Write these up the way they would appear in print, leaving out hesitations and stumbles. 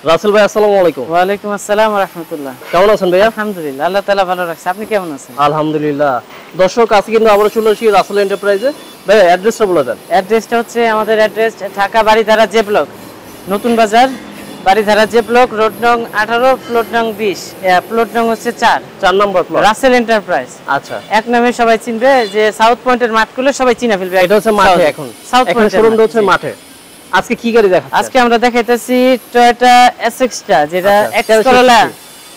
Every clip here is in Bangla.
রাসেল ভাই আসসালামু আলাইকুম। ওয়া আলাইকুম আসসালাম ওয়া রাহমাতুল্লাহ। কেমন আছেন ভাইয়া? আলহামদুলিল্লাহ, আল্লাহ তাআলা ভালো রাখছে। আপনি কেমন আছেন? আলহামদুলিল্লাহ। দর্শক আজকে কিন্তু আবারো চলে আসি রাসেল এন্টারপ্রাইজে। ভাই অ্যাড্রেসটা বলে দেন। অ্যাড্রেসটা হচ্ছে আমাদের address Dhaka Baridhara J block, নতুন বাজার, বাড়িধারা জে ব্লক, রোড নং 18, প্লট নং 20, প্লট নং হচ্ছে 4 নম্বর প্লট, রাসেল এন্টারপ্রাইজ। আচ্ছা, এক নামে সবাই চিনবে, যে সাউথ পয়েন্টের মাঠগুলো সবাই চিনা ফেলবে। এটা হচ্ছে মাঠে, এখন সাউথ পয়েন্ট শোরুমটা হচ্ছে মাঠে। আজকে কি গাড়ি দেখাচ্ছেন? আজকে আমরা দেখাইতেছি টয়োটা এসএক্সটা, যেটা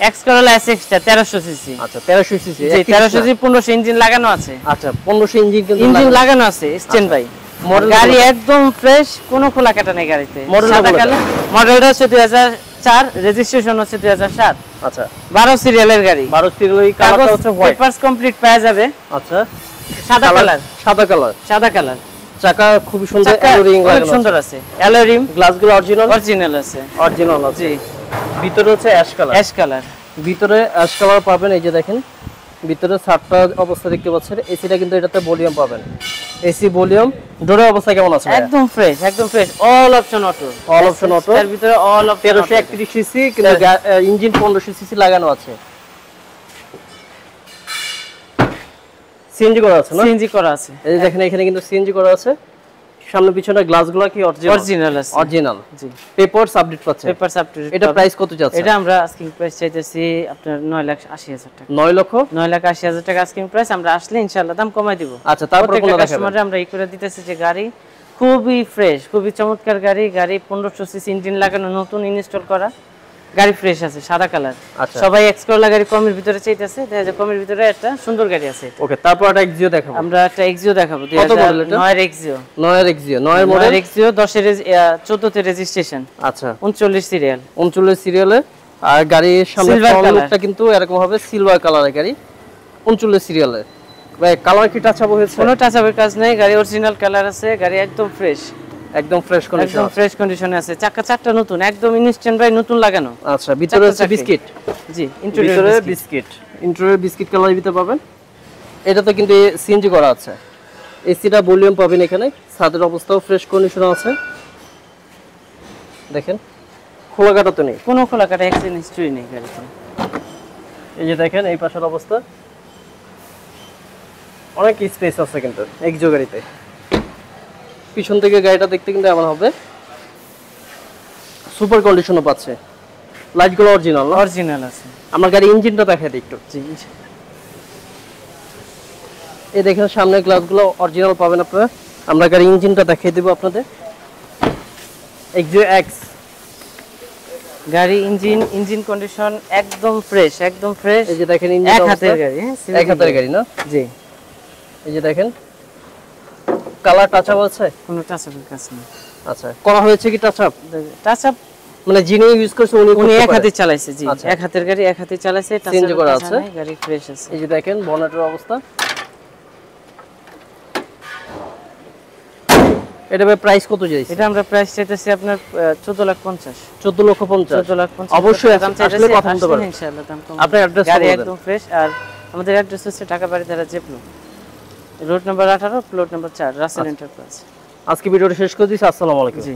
এক্স করোলা এসএক্সটা 1300 সিসি। আচ্ছা, 1300 সিসি। জি, 1300 সিসি, 1500 ইঞ্জিন লাগানো আছে। আচ্ছা, 1500 ইঞ্জিন কিন্তু ইঞ্জিন লাগানো আছে স্ট্যান্ড বাই। গাড়ি একদম ফ্রেশ, কোনো খোলা কাটা নেই গাড়িতে। মডেলটা হচ্ছে 2004, রেজিস্ট্রেশন হচ্ছে 2007। আচ্ছা, 12 সিরিয়ালের গাড়ি। 12 সিরিয়ালের কালারটা হচ্ছে হোয়াইট। পেপারস কমপ্লিট পাওয়া যাবে। আচ্ছা, সাদা কালার। সাদা কালার। চাকা খুব সুন্দর, অ্যালোরিং লাগানো আছে। সুন্দর আছে অ্যালোরিং। গ্লাসগুলো অরিজিনাল আছে। অরিজিনাল আছে। জি, ভিতরে হচ্ছে অ্যাশ কালার। ভিতরে অ্যাশ কালার পাবেন। এই যে দেখেন ভিতরে সাতটা অবস্থা দেখতে পাচ্ছেন। এসিটা কিন্তু এটাতে ভলিউম পাবেন। AC volume. ডোরের অবস্থা কেমন আছে? একদম ফ্রেশ, একদম fresh. All option auto. All option auto. এর ভিতরে অল অপশন 1331 সিসি, কিন্তু ইঞ্জিন 1500 সিসি লাগানো আছে। সিএনজি করা আছে না? সিএনজি করা আছে। এই যে দেখেন এখানে কিন্তু সিএনজি করা আছে। সামনে পিছনে গ্লাসগুলো কি অরিজিনাল আছে? অরিজিনাল। জি, পেপারস আপডেট পাচ্ছে। Papers update. এটা প্রাইস কত যাচ্ছে? এটা আমরা আস্কিং প্রাইস চাইতেছি আপনার 9,80,000 টাকা। 9,80,000 টাকা আস্কিং প্রাইস। আমরা আসলে ইনশাআল্লাহ দাম কমাই দিব। আচ্ছা, তারপর কোন কাস্টমারে আমরা ই করে দিতেছি যে গাড়ি খুবই ফ্রেশ, খুবই চমৎকার গাড়ি। 1500 সিসি ইঞ্জিন লাগানো, নতুন ইনস্টল করা গাড়ি, ফ্রেশ আছে, সাদা কালার। সবাই এক্স করলা গাড়ি কমের ভিতরে চাইতেছে, দেখা যায় কমের ভিতরে একটা সুন্দর গাড়ি আছে। ওকে, তারপর একটা এক্সিও দেখাবো। আমরা একটা এক্সিও দেখাবো। 2009 এর এক্সিও। 9 মডেল, এক্সিও 10 এর 14 তে রেজিস্ট্রেশন। আচ্ছা, 39 সিরিয়াল। 39 সিরিয়ালে। আর গাড়ির সামনে লুকটা কিন্তু এরকম হবে, সিলভার কালারের গাড়ি, 39 সিরিয়ালে। ভাই কালার কি টাচ আপ হয়েছে? কোনো টাচ আপের কাজ নাই, গাড়ি অরিজিনাল কালার আছে। গাড়ি একদম ফ্রেশ, একদম ফ্রেশ কন্ডিশন, একদম ফ্রেশ কন্ডিশনে আছে। চাকা চারটা নতুন, একদম ইনস্ট্যান্ট বাই নতুন লাগানো। আচ্ছা, ভিতরে হচ্ছে বিস্কিট। জি, ভিতরে বিস্কিট, ইন্টেরিয়র বিস্কিট কালার ভিতরে পাবেন। এটাতে কিন্তু সিএনজি করা আছে। এসিটা ভলিউম পাবেন এখানে। ছাদের অবস্থাও ফ্রেশ কন্ডিশন আছে। দেখেন খোলা কাটা তো নেই, কোনো খোলা কাটা অ্যাক্সিডেন্ট হিস্টরি নেই গাড়িতে। এই যে দেখেন এই পাশের অবস্থা, অনেক স্পেস আছে কিন্তু এক্সো গাড়িতে। পিছন থেকে গাড়িটা দেখতে কিন্তু এমন হবে, সুপার কন্ডিশনও পাচ্ছে। লাইটগুলো অরিজিনাল না? অরিজিনাল আছে। আমরা গাড়ি ইঞ্জিনটা দেখাই দিই একটু। জি, এই দেখেন সামনে গ্লাসগুলো অরিজিনাল পাবেন আপনারা। আমরা গাড়ি ইঞ্জিনটা দেখিয়ে দেব আপনাদের। এক্সো এক্স গাড়ি ইঞ্জিন কন্ডিশন একদম ফ্রেশ, একদম ফ্রেশ। এই যে দেখেন ইঞ্জিন এক হাতের গাড়ি। এক হাতের গাড়ি না? জি। এই যে দেখেন কালার টাচ আপ আছে? কোনো টাচ আপের কাজ নেই। আচ্ছা, করা হয়েছে কি টাচ আপ? টাচ আপ মানে যিনি ইউজ করছে উনি এক হাতে চালাইছে। জি, এক হাতের গাড়ি, এক হাতে চালাইছে। টাচ চেঞ্জ করা আছে, গাড়ি ফ্রেশ আছে। এই যে দেখেন বনেটের অবস্থা। এটা প্রাইস কত যাইছে? এটা আমরা প্রাইস চাইতেছি আপনার 14,50,000। 14,50,000। অবশ্যই আসলে কথা বলতে পারবেন ইনশাআল্লাহ, দাম কম। আপনার অ্যাড্রেস গাড়ি একদম ফ্রেশ। আর আমাদের অ্যাড্রেস হচ্ছে Dhaka Baridhara J block, road number 18, plot number 4, Russell enterprise. আজকে ভিডিওটা শেষ করে দিচ্ছি। আসসালামু আলাইকুম। জি।